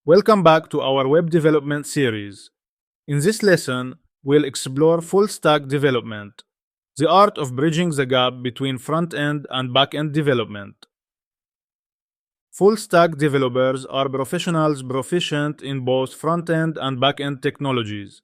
Welcome back to our web development series. In this lesson, we'll explore full stack development, the art of bridging the gap between front-end and back-end development. Full stack developers are professionals proficient in both front-end and back-end technologies.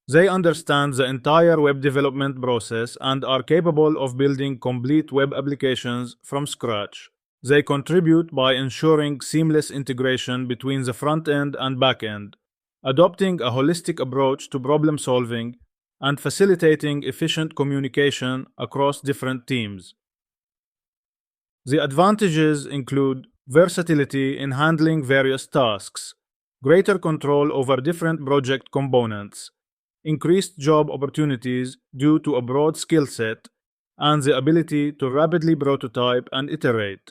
They understand the entire web development process and are capable of building complete web applications from scratch. They contribute by ensuring seamless integration between the front end and back end, adopting a holistic approach to problem solving, and facilitating efficient communication across different teams. The advantages include versatility in handling various tasks, greater control over different project components, increased job opportunities due to a broad skill set, and the ability to rapidly prototype and iterate.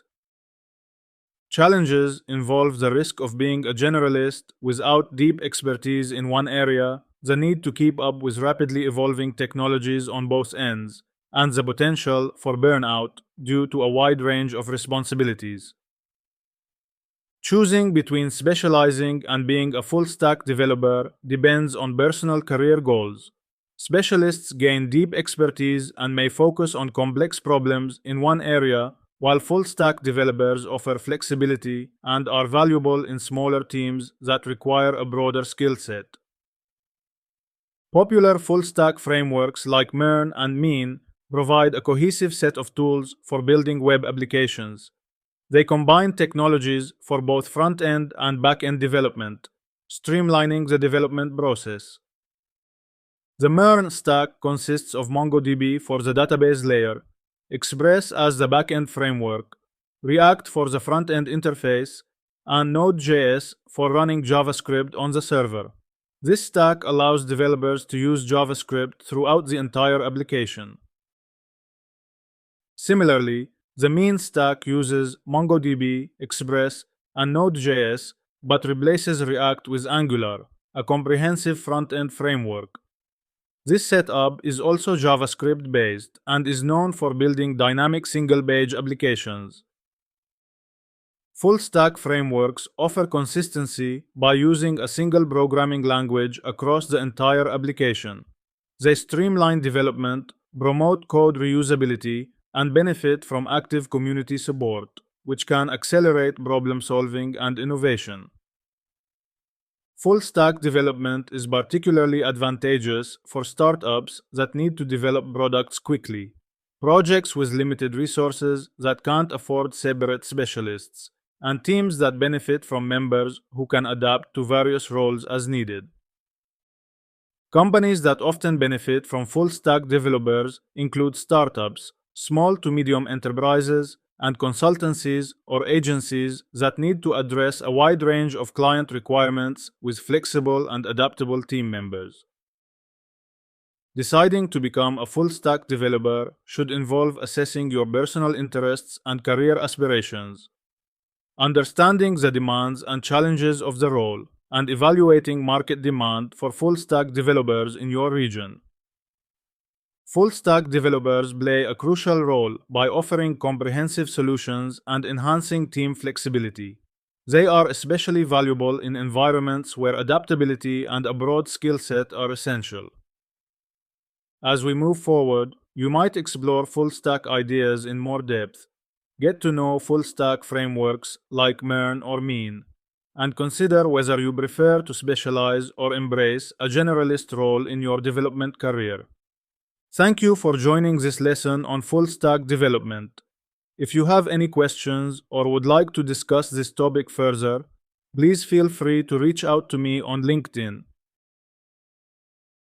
Challenges involve the risk of being a generalist without deep expertise in one area, the need to keep up with rapidly evolving technologies on both ends, and the potential for burnout due to a wide range of responsibilities. Choosing between specializing and being a full-stack developer depends on personal career goals. Specialists gain deep expertise and may focus on complex problems in one area, while full-stack developers offer flexibility and are valuable in smaller teams that require a broader skill set. Popular full-stack frameworks like MERN and MERN provide a cohesive set of tools for building web applications. They combine technologies for both front-end and back-end development, streamlining the development process. The MERN stack consists of MongoDB for the database layer, Express as the back-end framework, React for the front-end interface, and Node.js for running JavaScript on the server. This stack allows developers to use JavaScript throughout the entire application. Similarly, the MERN stack uses MongoDB, Express, and Node.js but replaces React with Angular, a comprehensive front-end framework. This setup is also JavaScript-based and is known for building dynamic single-page applications. Full-stack frameworks offer consistency by using a single programming language across the entire application. They streamline development, promote code reusability, and benefit from active community support, which can accelerate problem-solving and innovation. Full-stack development is particularly advantageous for startups that need to develop products quickly, projects with limited resources that can't afford separate specialists, and teams that benefit from members who can adapt to various roles as needed. Companies that often benefit from full-stack developers include startups, small to medium enterprises, and consultancies or agencies that need to address a wide range of client requirements with flexible and adaptable team members. Deciding to become a full-stack developer should involve assessing your personal interests and career aspirations, understanding the demands and challenges of the role, and evaluating market demand for full-stack developers in your region. Full-stack developers play a crucial role by offering comprehensive solutions and enhancing team flexibility. They are especially valuable in environments where adaptability and a broad skill set are essential. As we move forward, you might explore full-stack ideas in more depth, get to know full-stack frameworks like MERN or MERN, and consider whether you prefer to specialize or embrace a generalist role in your development career. Thank you for joining this lesson on full-stack development. If you have any questions or would like to discuss this topic further, please feel free to reach out to me on LinkedIn.